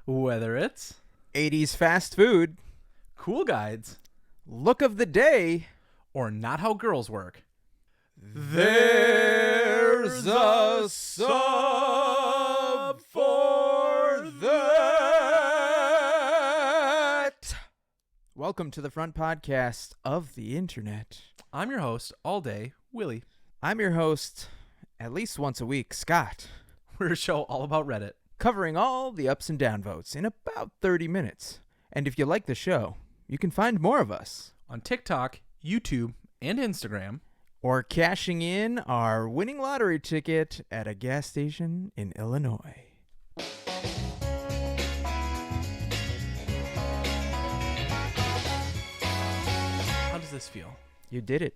Whether it's 80s fast food, cool guides look of the day, or not how girls work, there's a sub for that. Welcome to the front podcast of the internet. I'm your host all day, Willy. I'm your host at least once a week, Scott. We're a show all about Reddit, Covering all the ups and down votes in about 30 minutes. And if you like the show, you can find more of us on TikTok, YouTube, and Instagram. Or cashing in our winning lottery ticket at a gas station in Illinois. How does this feel? You did it.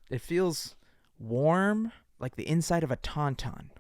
It feels warm, like the inside of a tauntaun.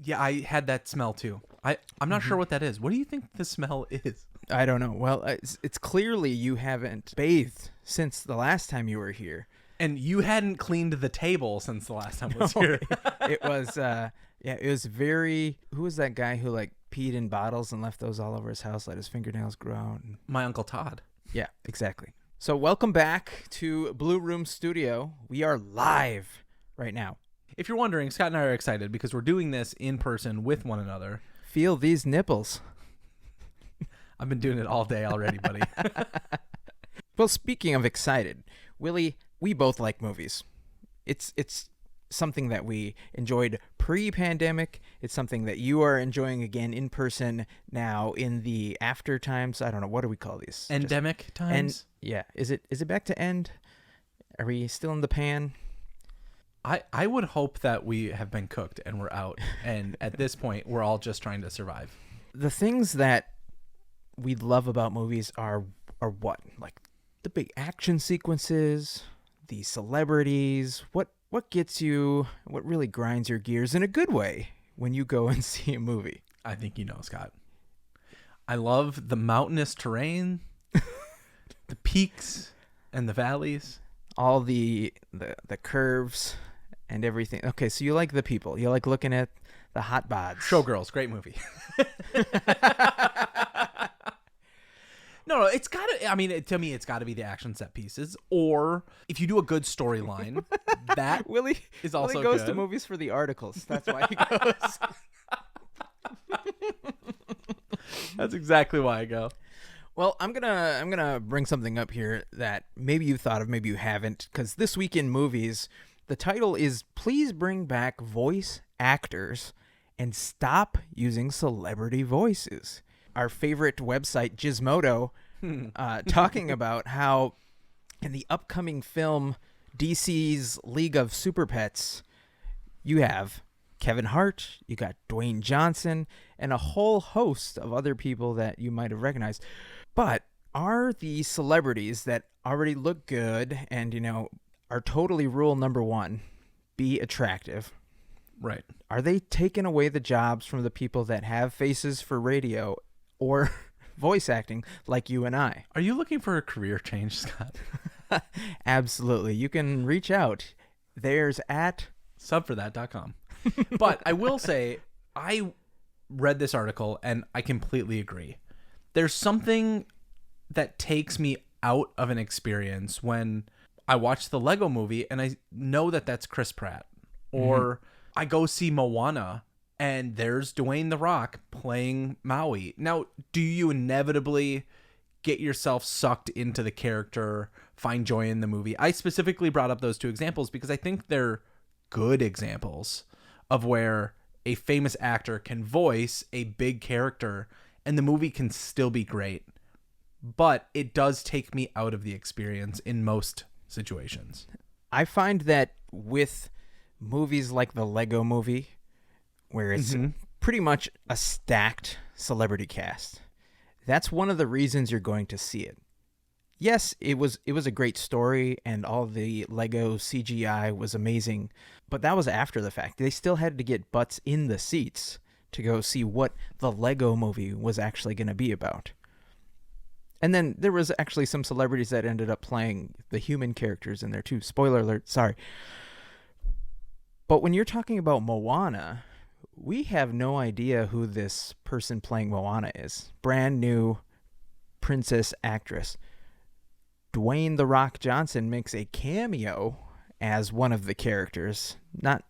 Yeah, I had that smell too. I'm not sure what that is. What do you think the smell is? I don't know. Well, it's clearly you haven't bathed since the last time you were here. And you hadn't cleaned the table since the last time I was here. It was, it was very, who was that guy who like peed in bottles and left those all over his house, let his fingernails grow out? And... My Uncle Todd. Yeah, exactly. So welcome back to Blue Room Studio. We are live right now. If you're wondering, Scott and I are excited because we're doing this in person with one another. Feel these nipples. I've been doing it all day already, buddy. Well, speaking of excited, Willy, we both like movies. It's something that we enjoyed pre-pandemic. It's something that you are enjoying again in person now in the after times. I don't know, what do we call these? Endemic times? Yeah. Is it back to end? Are we still in the pan? I would hope that we have been cooked and we're out. And at this point, we're all just trying to survive. The things that we love about movies are what? Like the big action sequences, the celebrities, what gets you, what really grinds your gears in a good way when you go and see a movie? I think you know, Scott. I love the mountainous terrain, the peaks and the valleys. All the curves and everything. Okay, so you like the people. You like looking at the hot bods. Showgirls, great movie. No, it's got to, I mean, to me, it's got to be the action set pieces. Or if you do a good storyline, that Willy is also Willy goes good. to movies for the articles. That's why he goes. That's exactly why I go. Well, I'm gonna bring something up here that maybe you thought of, maybe you haven't, because this week in movies, the title is "Please Bring Back Voice Actors and Stop Using Celebrity Voices." Our favorite website, Gizmodo, talking about how in the upcoming film DC's League of Super Pets, you have Kevin Hart, you got Dwayne Johnson, and a whole host of other people that you might have recognized. But are the celebrities that already look good and, are totally rule number one, be attractive? Right. Are they taking away the jobs from the people that have faces for radio or voice acting like you and I? Are you looking for a career change, Scott? Absolutely. You can reach out. There's at subforthat.com. But I will say, I read this article and I completely agree. There's something that takes me out of an experience when I watch the Lego movie and I know that that's Chris Pratt. Or I go see Moana and there's Dwayne The Rock playing Maui. Now, do you inevitably get yourself sucked into the character, find joy in the movie? I specifically brought up those two examples because I think they're good examples of where a famous actor can voice a big character and the movie can still be great. But it does take me out of the experience in most situations. I find that with movies like the Lego movie, where it's pretty much a stacked celebrity cast, that's one of the reasons you're going to see it. Yes, it was a great story and all the Lego CGI was amazing, but that was after the fact. They still had to get butts in the seats to go see what the Lego movie was actually going to be about. And then there was actually some celebrities that ended up playing the human characters in there too. Spoiler alert, sorry. But when you're talking about Moana, we have no idea who this person playing Moana is. Brand new princess actress. Dwayne "The Rock" Johnson makes a cameo as one of the characters, not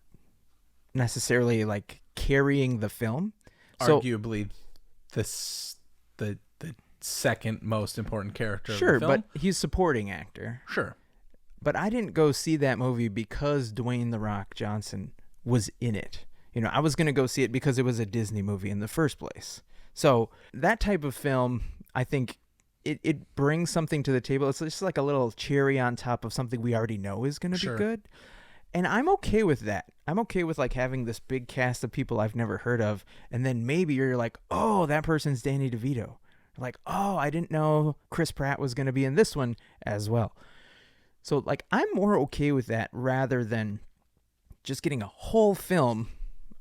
necessarily like carrying the film. So, arguably the second most important character sure, of the film. but he's supporting actor. Sure. But I didn't go see that movie because Dwayne "The Rock" Johnson was in it. You know, I was going to go see it because it was a Disney movie in the first place. So that type of film, I think it brings something to the table. It's just like a little cherry on top of something we already know is going to Sure. be good. And I'm okay with that. I'm okay with like having this big cast of people I've never heard of. And then maybe you're like, oh, that person's Danny DeVito. Like, oh, I didn't know Chris Pratt was going to be in this one as well. So like, I'm more okay with that rather than just getting a whole film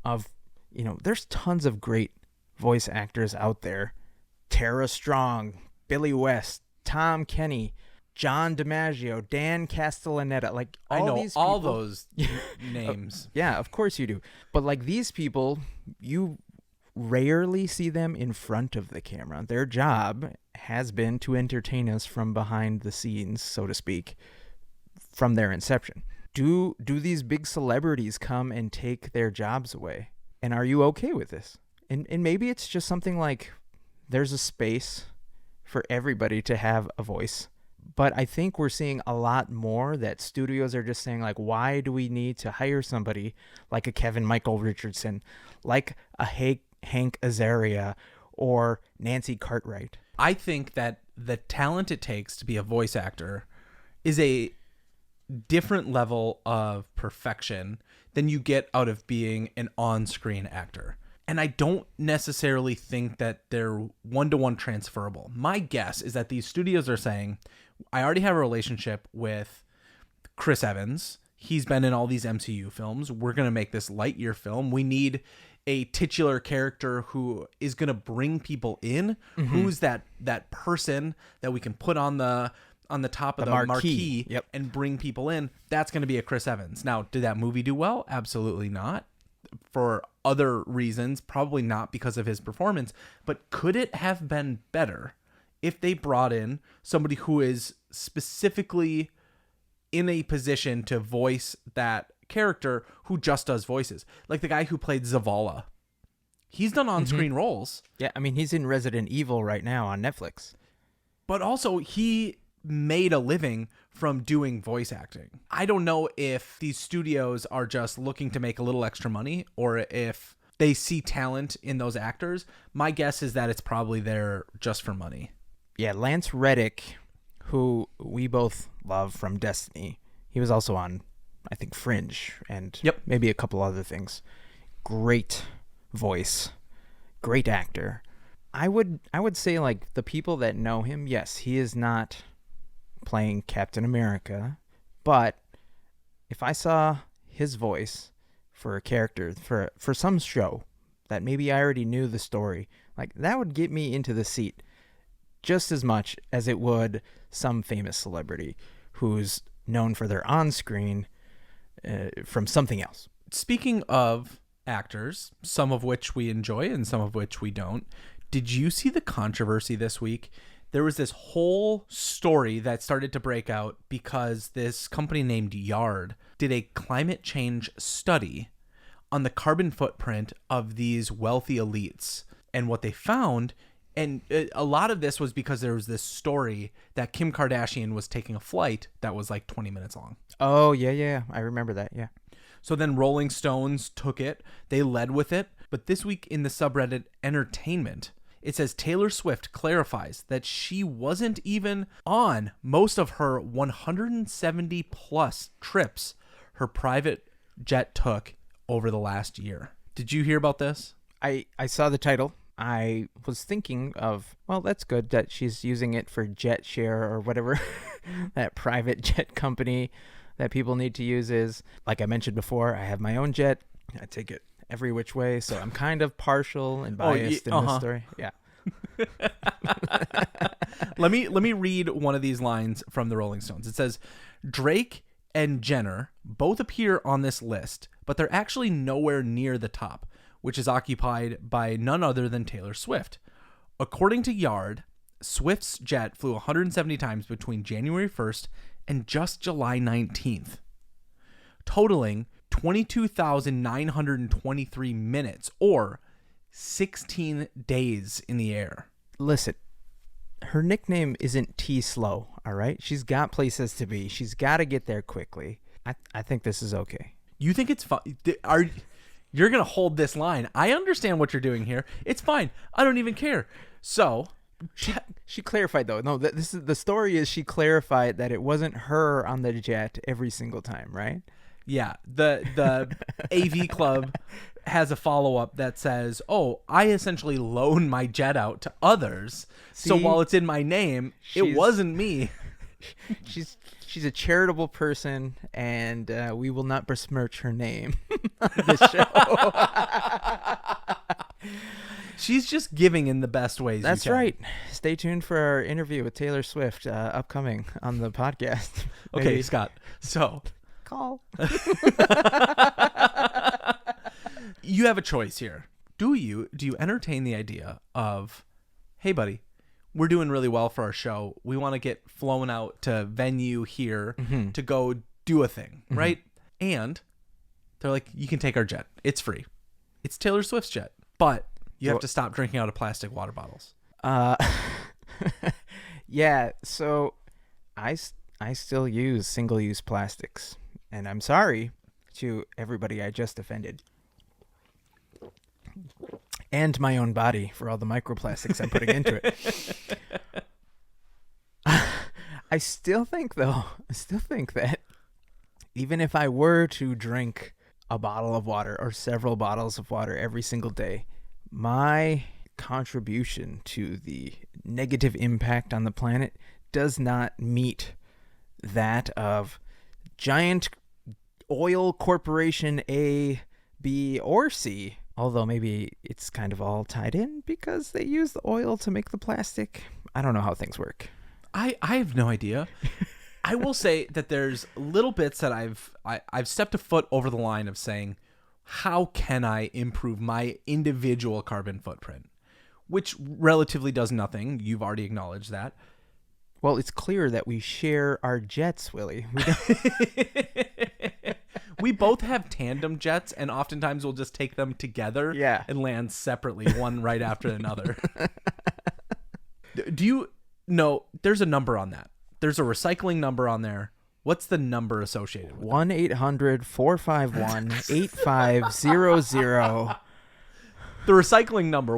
of, you know, there's tons of great voice actors out there. Tara Strong, Billy West, Tom Kenny, John DiMaggio, Dan Castellaneta, like I know these all people. those names. Yeah, of course you do. But like these people, you rarely see them in front of the camera. Their job has been to entertain us from behind the scenes, so to speak, from their inception. Do these big celebrities come and take their jobs away? And are you okay with this? And maybe it's just something like there's a space for everybody to have a voice. But I think we're seeing a lot more that studios are just saying, like, why do we need to hire somebody like a Kevin Michael Richardson, like a Hank Azaria, or Nancy Cartwright? I think that the talent it takes to be a voice actor is a different level of perfection than you get out of being an on-screen actor. And I don't necessarily think that they're one-to-one transferable. My guess is that these studios are saying, I already have a relationship with Chris Evans. He's been in all these MCU films. We're going to make this Lightyear film. We need a titular character who is going to bring people in. Mm-hmm. Who's that person that we can put on the top of the marquee yep. and bring people in? That's going to be a Chris Evans. Now, did that movie do well? Absolutely not. For other reasons, probably not because of his performance, but could it have been better if they brought in somebody who is specifically in a position to voice that character, who just does voices? Like the guy who played Zavala. He's done on-screen roles. Yeah, I mean, he's in Resident Evil right now on Netflix. But also, he made a living from doing voice acting. I don't know if these studios are just looking to make a little extra money or if they see talent in those actors. My guess is that it's probably there just for money. Yeah, Lance Reddick, who we both love from Destiny, he was also on, I think, Fringe and maybe a couple other things. Great voice, great actor. I would say, like, the people that know him, yes, he is not playing Captain America, but if I saw his voice for a character for some show that maybe I already knew the story, like, that would get me into the seat just as much as it would some famous celebrity who's known for their on-screen from something else. Speaking of actors, some of which we enjoy and some of which we don't, did you see the controversy this week? There was this whole story that started to break out because this company named Yard did a climate change study on the carbon footprint of these wealthy elites. And what they found, and a lot of this was because there was this story that Kim Kardashian was taking a flight that was like 20 minutes long. Oh, yeah. I remember that, yeah. So then Rolling Stones took it. They led with it. But this week in the subreddit Entertainment, it says Taylor Swift clarifies that she wasn't even on most of her 170 plus trips her private jet took over the last year. Did you hear about this? I saw the title. I was thinking of, well, that's good that she's using it for jet share or whatever that private jet company that people need to use is. Like I mentioned before, I have my own jet. I take it every which way, so I'm kind of partial and biased in this story. Yeah. Let me read one of these lines from the Rolling Stones. It says, Drake and Jenner both appear on this list, but they're actually nowhere near the top. which is occupied by none other than Taylor Swift. According to Yard, Swift's jet flew 170 times between January 1st and just July 19th, totaling 22,923 minutes, or 16 days in the air. Listen, her nickname isn't T-Slow, all right? She's got places to be. She's got to get there quickly. I think this is okay. You think it's fun? You're going to hold this line. I understand what you're doing here. It's fine. I don't even care. So... She clarified, though. No, this is the story is she clarified that it wasn't her on the jet every single time, right? Yeah. The AV Club has a follow-up that says, oh, I essentially loan my jet out to others. So while it's in my name, it wasn't me. She's a charitable person, and we will not besmirch her name on this show. She's just giving in the best ways. That's right. Stay tuned for our interview with Taylor Swift upcoming on the podcast. Okay, Scott. So call. You have a choice here. Do you entertain the idea of, hey, buddy, we're doing really well for our show. We want to get flown out to venue here to go do a thing, right? And they're like, you can take our jet. It's free. It's Taylor Swift's jet, but you have to stop drinking out of plastic water bottles. Yeah. So I still use single-use plastics, and I'm sorry to everybody I just offended. And my own body for all the microplastics I'm putting into it. I still think that even if I were to drink a bottle of water or several bottles of water every single day, my contribution to the negative impact on the planet does not meet that of giant oil corporation A, B, or C. Although maybe it's kind of all tied in because they use the oil to make the plastic. I don't know how things work. I have no idea. I will say that there's little bits that I've stepped a foot over the line of saying, how can I improve my individual carbon footprint? Which relatively does nothing. You've already acknowledged that. Well, it's clear that we share our jets, Willy. We both have tandem jets, and oftentimes we'll just take them together and land separately, one right after another. Do you know there's a number on that? There's a recycling number on there. What's the number associated with 1-800-451-8500. The recycling number.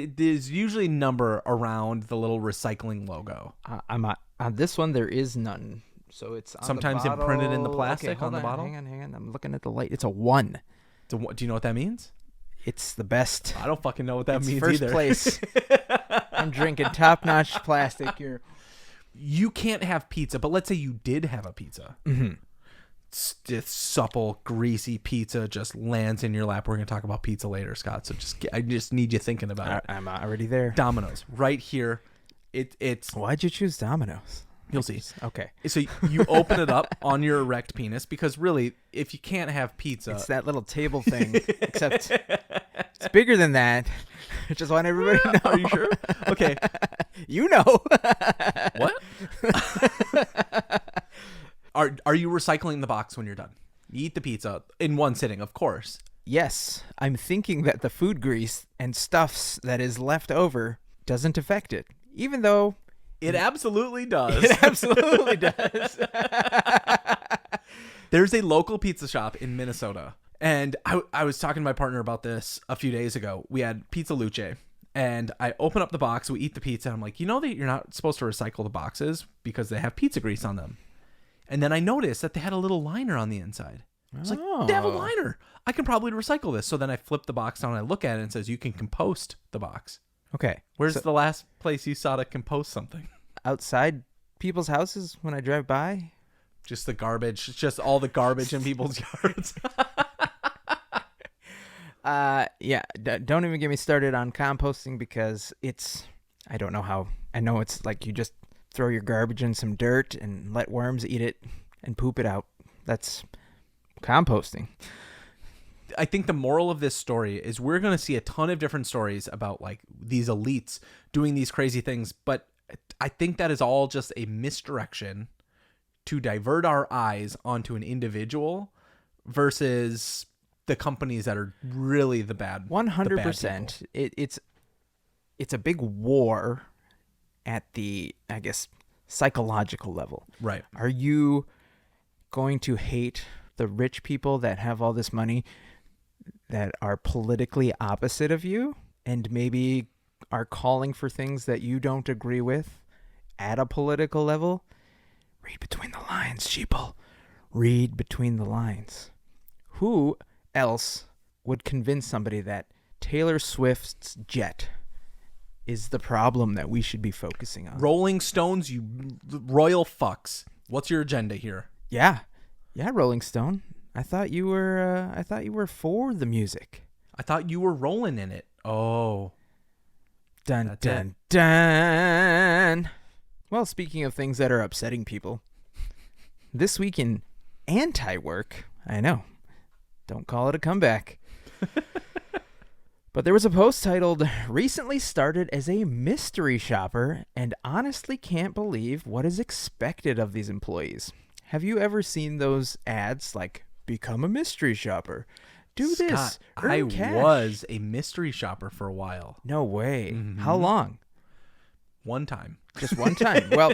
There's usually a number around the little recycling logo. On this one, there is none. So it's on sometimes the bottle. imprinted in the plastic on the bottle. Hang on. I'm looking at the light. It's a 1. Do you know what that means? It's the best. I don't fucking know what that means first either. Place. I'm drinking top-notch plastic here. You can't have pizza, but let's say you did have a pizza. Mm-hmm. This supple, greasy pizza just lands in your lap. We're going to talk about pizza later, Scott. So I just need you thinking about it. I'm already there. Domino's, right here. It's. Why'd you choose Domino's? You'll see. Okay. So you open it up on your erect penis because really, if you can't have pizza, it's that little table thing. Except it's bigger than that. I just want everybody to know. Are you sure? Okay. You know. What? Are you recycling the box when you're done? You eat the pizza in one sitting, of course. Yes. I'm thinking that the food grease and stuffs that is left over doesn't affect it. Even though it absolutely does. It absolutely does. There's a local pizza shop in Minnesota. And I was talking to my partner about this a few days ago. We had Pizza Luce. And I open up the box. We eat the pizza. And I'm like, you know that you're not supposed to recycle the boxes because they have pizza grease on them. And then I noticed that they had a little liner on the inside. I was like, they have a liner. I can probably recycle this. So then I flip the box down and I look at it and it says you can compost the box. Okay. Where's the last place you saw to compost something? Outside people's houses when I drive by. Just the garbage. It's just all the garbage in people's yards. Yeah. Don't even get me started on composting because I don't know how. I know it's like you just throw your garbage in some dirt and let worms eat it and poop it out. That's composting. I think the moral of this story is we're going to see a ton of different stories about like these elites doing these crazy things, but I think that is all just a misdirection to divert our eyes onto an individual versus the companies that are really the bad. 100%. It's a big war at the, I guess, psychological level. Right. Are you going to hate the rich people that have all this money that are politically opposite of you and maybe are calling for things that you don't agree with at a political level? Read between the lines, sheeple. Read between the lines. Who else would convince somebody that Taylor Swift's jet is the problem that we should be focusing on? Rolling Stones, you royal fucks. What's your agenda here? Yeah, Rolling Stone. I thought you were for the music. I thought you were rolling in it. Oh. Dun dun dun. Well, speaking of things that are upsetting people, this week in anti-work, I know, don't call it a comeback. But there was a post titled, "Recently started as a mystery shopper and honestly can't believe what is expected of these employees." Have you ever seen those ads like, become a mystery shopper? Do Scott, this. I Earn cash. was a mystery shopper for a while. No way. Mm-hmm. How long? One time. Just one time. Well,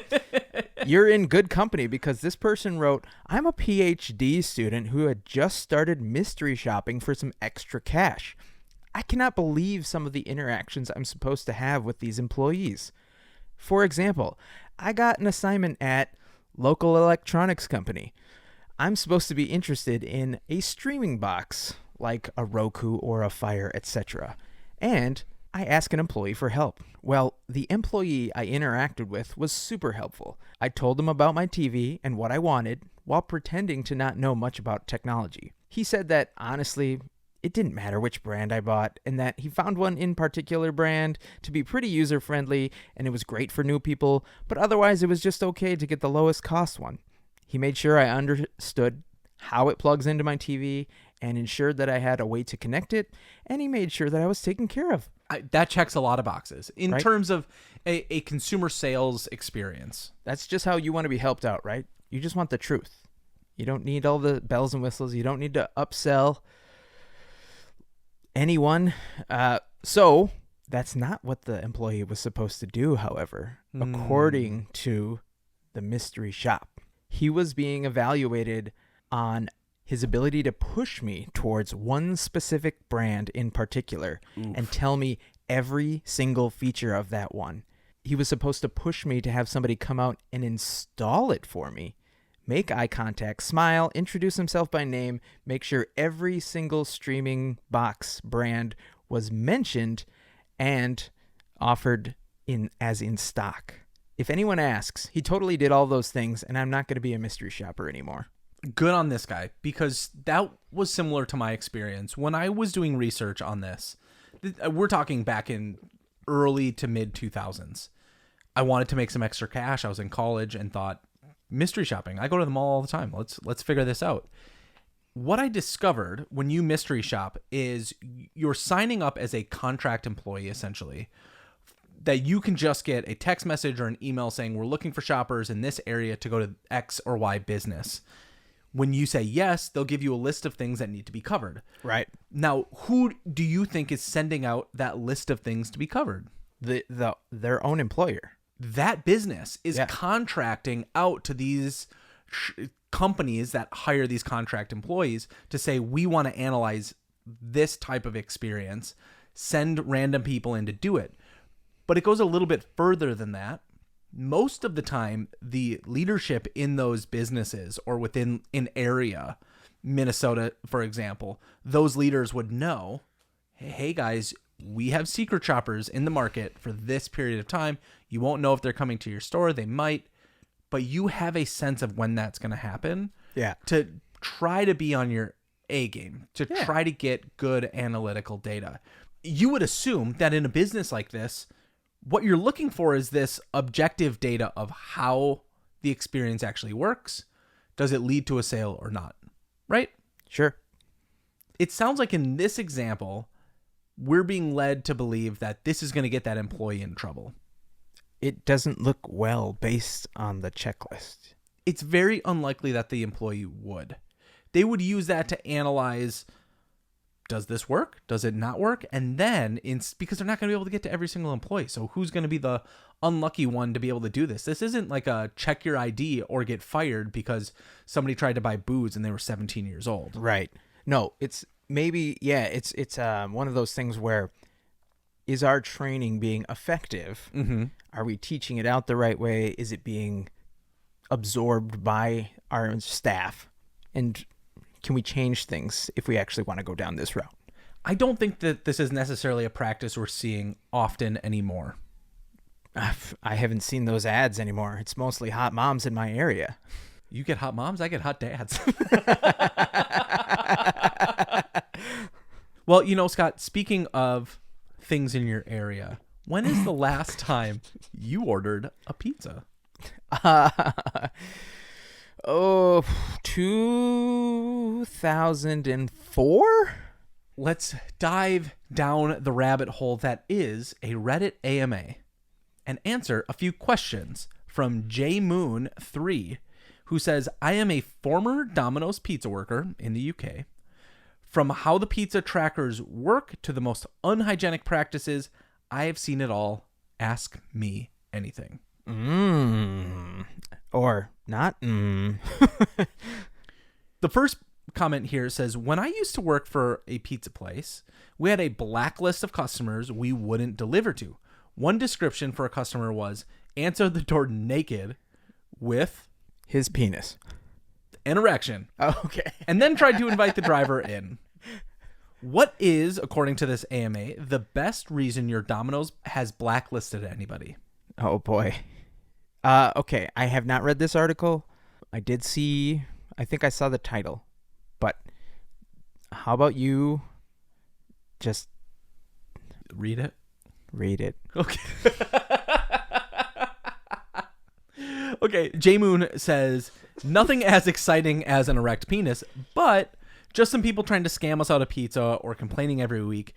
you're in good company because this person wrote, "I'm a PhD student who had just started mystery shopping for some extra cash. I cannot believe some of the interactions I'm supposed to have with these employees. For example, I got an assignment at local electronics company. I'm supposed to be interested in a streaming box like a Roku or a Fire, etc. And I ask an employee for help. Well, the employee I interacted with was super helpful. I told him about my TV and what I wanted while pretending to not know much about technology. He said that, honestly, it didn't matter which brand I bought and that he found one in particular brand to be pretty user-friendly and it was great for new people, but otherwise it was just okay to get the lowest cost one. He made sure I understood how it plugs into my TV and ensured that I had a way to connect it, and he made sure that I was taken care of." That checks a lot of boxes in Right? terms of a consumer sales experience. That's just how you want to be helped out, right? You just want the truth. You don't need all the bells and whistles. You don't need to upsell anyone. So that's not what the employee was supposed to do, however, according to the mystery shop. He was being evaluated on his ability to push me towards one specific brand in particular and tell me every single feature of that one. He was supposed to push me to have somebody come out and install it for me, make eye contact, smile, introduce himself by name, make sure every single streaming box brand was mentioned and offered in stock. If anyone asks, he totally did all those things, and I'm not going to be a mystery shopper anymore. Good on this guy, because that was similar to my experience when I was doing research on this. We're talking back in early to mid 2000s. I wanted to make some extra cash. I was in college and thought, mystery shopping. I go to the mall all the time. Let's figure this out. What I discovered when you mystery shop is you're signing up as a contract employee, essentially, that you can just get a text message or an email saying we're looking for shoppers in this area to go to X or Y business. When you say yes, they'll give you a list of things that need to be covered. Right. Now, who do you think is sending out that list of things to be covered? Their own employer. That business is contracting out to these companies that hire these contract employees to say, we want to analyze this type of experience, send random people in to do it. But it goes a little bit further than that. Most of the time, the leadership in those businesses or within an area, Minnesota, for example, those leaders would know, hey guys, we have secret shoppers in the market for this period of time. You won't know if they're coming to your store. They might, but you have a sense of when that's going to happen. Yeah. To try to be on your A game, to try to get good analytical data. You would assume that in a business like this, what you're looking for is this objective data of how the experience actually works. Does it lead to a sale or not? Right? Sure. It sounds like in this example, we're being led to believe that this is going to get that employee in trouble. It doesn't look well based on the checklist. It's very unlikely that the employee would. They would use that to analyze, does this work? Does it not work? And then, because they're not going to be able to get to every single employee. So who's going to be the unlucky one to be able to do this? This isn't like a check your ID or get fired because somebody tried to buy booze and they were 17 years old. Right. No, it's maybe, yeah, it's one of those things where, is our training being effective? Mm-hmm. Are we teaching it out the right way? Is it being absorbed by our staff? And can we change things if we actually want to go down this route? I don't think that this is necessarily a practice we're seeing often anymore. I haven't seen those ads anymore. It's mostly hot moms in my area. You get hot moms, I get hot dads. Well, Scott, speaking of things in your area, when is the last time you ordered a pizza? 2004? Let's dive down the rabbit hole that is a Reddit AMA and answer a few questions from JMoon3, who says, I am a former Domino's pizza worker in the UK. From how the pizza trackers work to the most unhygienic practices, I have seen it all. Ask me anything. Or not. The first comment here says, when I used to work for a pizza place, we had a blacklist of customers we wouldn't deliver to. One description for a customer was, answer the door naked with his penis. An erection. Oh, okay. And then tried to invite the driver in. What is, according to this AMA, the best reason your Domino's has blacklisted anybody? Oh, boy. Okay, I have not read this article. I think I saw the title. But how about you just read it? Read it. Okay. Okay, J-Moon says, nothing as exciting as an erect penis, but just some people trying to scam us out of pizza or complaining every week.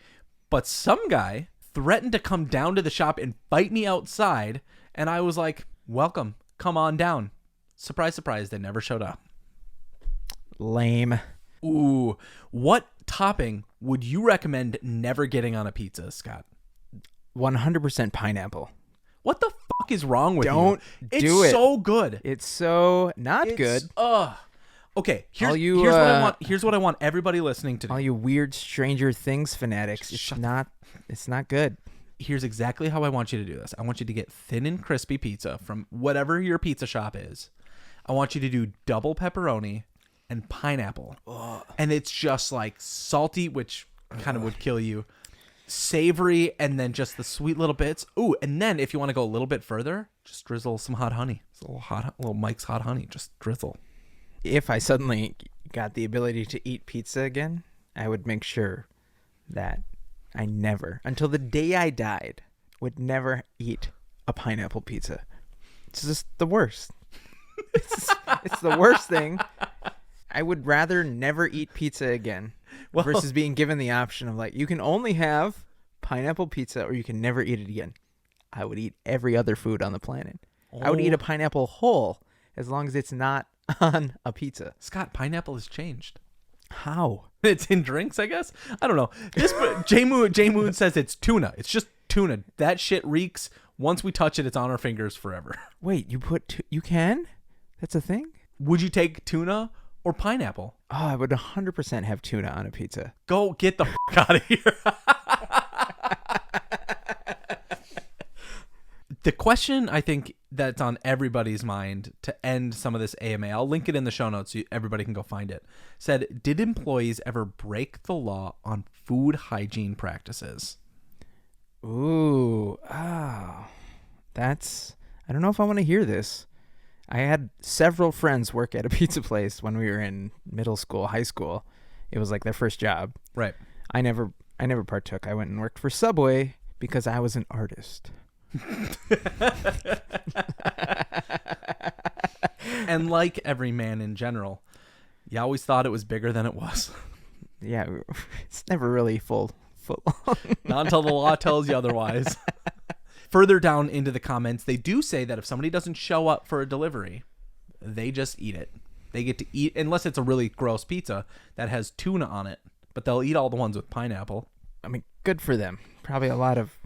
But some guy threatened to come down to the shop and bite me outside, and I was like, welcome, come on down. Surprise, surprise, they never showed up. Lame. Ooh, what topping would you recommend never getting on a pizza, Scott? 100% pineapple. What the fuck is wrong with you? Don't do it. It's so good. It's so not good. Okay, here's what I want everybody listening to do. All you weird Stranger Things fanatics. It's not good. Here's exactly how I want you to do this. I want you to get thin and crispy pizza from whatever your pizza shop is. I want you to do double pepperoni and pineapple. Ugh. And it's just like salty, which kind of would kill you. Savory, and then just the sweet little bits. Ooh, and then if you want to go a little bit further, just drizzle some hot honey. It's a little Mike's hot honey. Just drizzle. If I suddenly got the ability to eat pizza again, I would make sure that I never, until the day I died, would never eat a pineapple pizza. It's just the worst. It's the worst thing. I would rather never eat pizza again versus being given the option of like, you can only have pineapple pizza or you can never eat it again. I would eat every other food on the planet. I would eat a pineapple whole as long as it's not on a pizza. Scott, pineapple has changed. How? It's in drinks, I guess. I don't know. This J Moon says it's tuna. It's just tuna. That shit reeks. Once we touch it, it's on our fingers forever. Wait, you can? That's a thing? Would you take tuna or pineapple? Oh, I would 100% have tuna on a pizza. Go get the fuck out of here. The question I think that's on everybody's mind to end some of this AMA, I'll link it in the show notes so everybody can go find it, said, did employees ever break the law on food hygiene practices? Ooh, that's, I don't know if I want to hear this. I had several friends work at a pizza place when we were in middle school, high school. It was like their first job. Right. I never partook. I went and worked for Subway because I was an artist. And like every man in general, you always thought it was bigger than it was. Yeah, it's never really full. Not until the law tells you otherwise. Further down into the comments, they do say that if somebody doesn't show up for a delivery, they just eat it. They get to eat, unless it's a really gross pizza that has tuna on it, but they'll eat all the ones with pineapple. I mean, good for them. Probably a lot of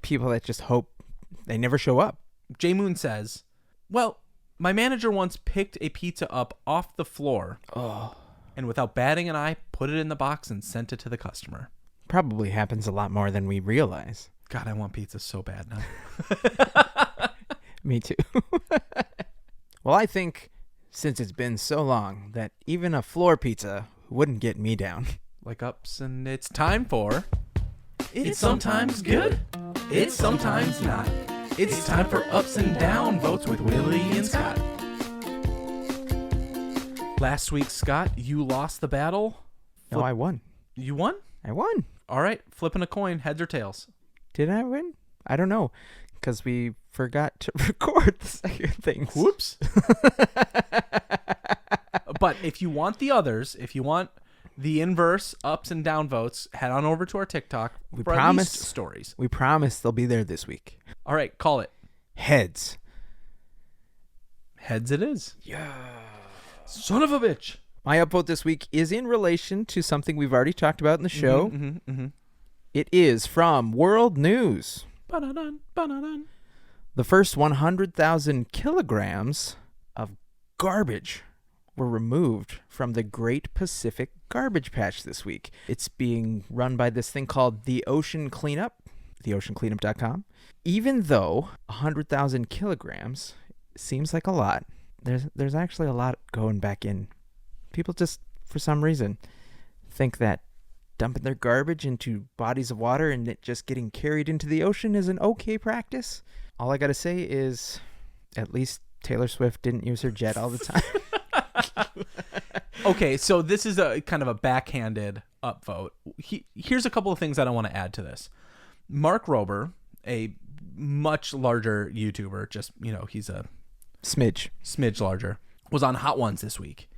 people that just hope they never show up. J Moon says, well, my manager once picked a pizza up off the floor and without batting an eye, put it in the box and sent it to the customer. Probably happens a lot more than we realize. God, I want pizza so bad now. Me too. Well, I think since it's been so long that even a floor pizza wouldn't get me down. Like ups, and it's time for... It's sometimes good. It's sometimes not. It's time for Ups and Down Votes with Willy and Scott. Last week, Scott, you lost the battle. No, I won. You won? I won. All right, flipping a coin, heads or tails. Did I win? I don't know, because we forgot to record the second things. Whoops. But if you want the others, if you want the inverse ups and down votes, head on over to our TikTok. We for promise at least stories. We promise they'll be there this week. All right, call it. Heads. Heads it is. Yeah. Son of a bitch. My upvote this week is in relation to something we've already talked about in the show. It is from World News. Ba-da-dun, ba-da-dun. The first 100,000 kilograms of garbage were removed from the Great Pacific Garbage Patch this week. It's being run by this thing called the Ocean Cleanup, theoceancleanup.com. Even though 100,000 kilograms seems like a lot, there's actually a lot going back in. People just, for some reason, think that dumping their garbage into bodies of water and it just getting carried into the ocean is an okay practice. All I gotta say is, at least Taylor Swift didn't use her jet all the time. Okay, so this is a kind of a backhanded upvote. Here's a couple of things that I want to add to this. Mark Rober, a much larger YouTuber, just, he's a smidge larger, was on Hot Ones this week.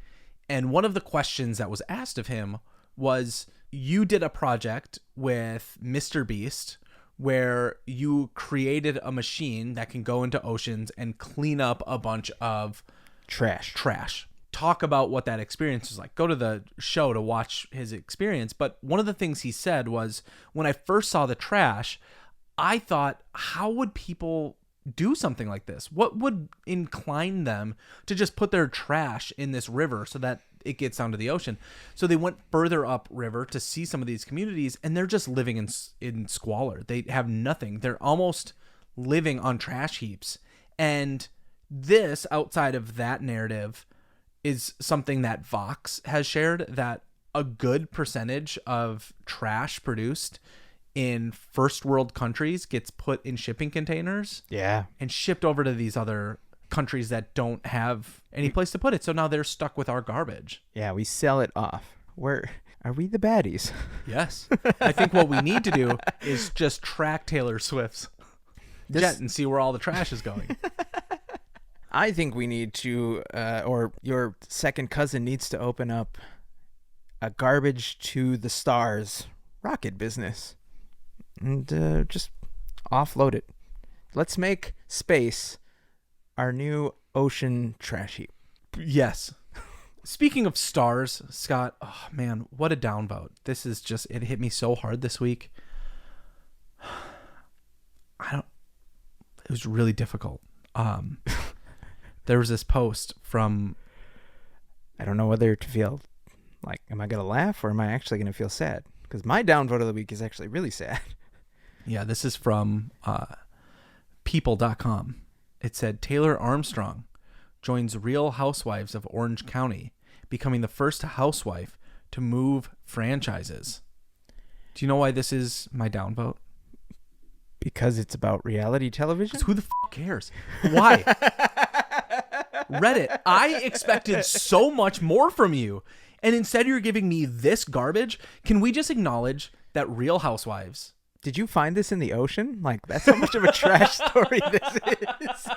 And one of the questions that was asked of him was, you did a project with Mr. Beast where you created a machine that can go into oceans and clean up a bunch of trash. Talk about what that experience was like. Go to the show to watch his experience. But one of the things he said was, when I first saw the trash, I thought, how would people do something like this? What would incline them to just put their trash in this river so that it gets down to the ocean? So they went further up river to see some of these communities, and they're just living in squalor. They have nothing. They're almost living on trash heaps. And this, outside of that narrative, is something that Vox has shared, that a good percentage of trash produced in first world countries gets put in shipping containers and shipped over to these other countries that don't have any place to put it. So now they're stuck with our garbage. Yeah, we sell it off. Are we the baddies? Yes. I think what we need to do is just track Taylor Swift's jet and see where all the trash is going. I think we need to, or your second cousin needs to open up a garbage to the stars rocket business and just offload it. Let's make space our new ocean trash heap. Yes. Speaking of stars, Scott, oh man, what a downvote. This is just, it hit me so hard this week. It was really difficult. There was this post from, I don't know whether to feel like, am I going to laugh or am I actually going to feel sad? Because my downvote of the week is actually really sad. Yeah, this is from people.com. It said, Taylor Armstrong joins Real Housewives of Orange County, becoming the first housewife to move franchises. Do you know why this is my downvote? Because it's about reality television? Who the cares? Why? Reddit, I expected so much more from you, and instead you're giving me this garbage. Can we just acknowledge that Real Housewives... Did you find this in the ocean? Like, that's how much of a trash story this is.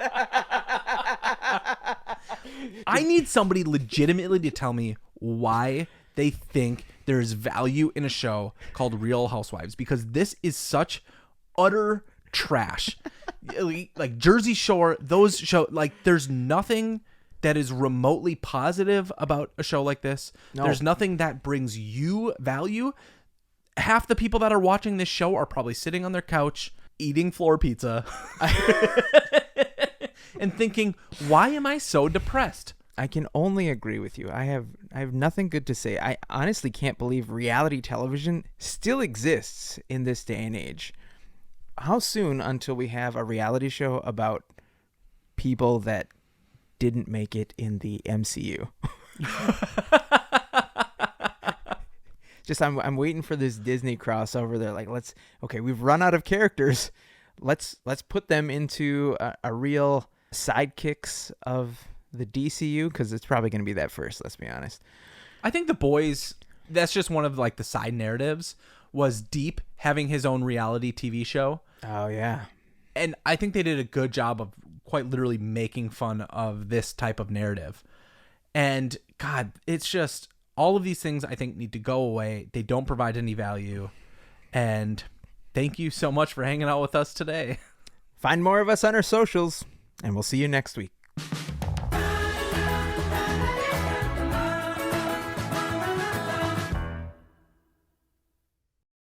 I need somebody legitimately to tell me why they think there's value in a show called Real Housewives, because this is such utter trash. Like Jersey Shore, those show, like there's nothing that is remotely positive about a show like this. No. There's nothing that brings you value. Half the people that are watching this show are probably sitting on their couch eating floor pizza and thinking, why am I so depressed? I can only agree with you. I have nothing good to say. I honestly can't believe reality television still exists in this day and age. How soon until we have a reality show about people that didn't make it in the MCU? Just I'm waiting for this Disney crossover. They're like, we've run out of characters. Let's put them into a real sidekicks of the DCU, because it's probably going to be that first. Let's be honest. I think The Boys, that's just one of like the side narratives, was Deep having his own reality TV show. Oh yeah. And I think they did a good job of quite literally making fun of this type of narrative. And God, it's just all of these things I think need to go away. They don't provide any value. And thank you so much for hanging out with us today. Find more of us on our socials, and we'll see you next week.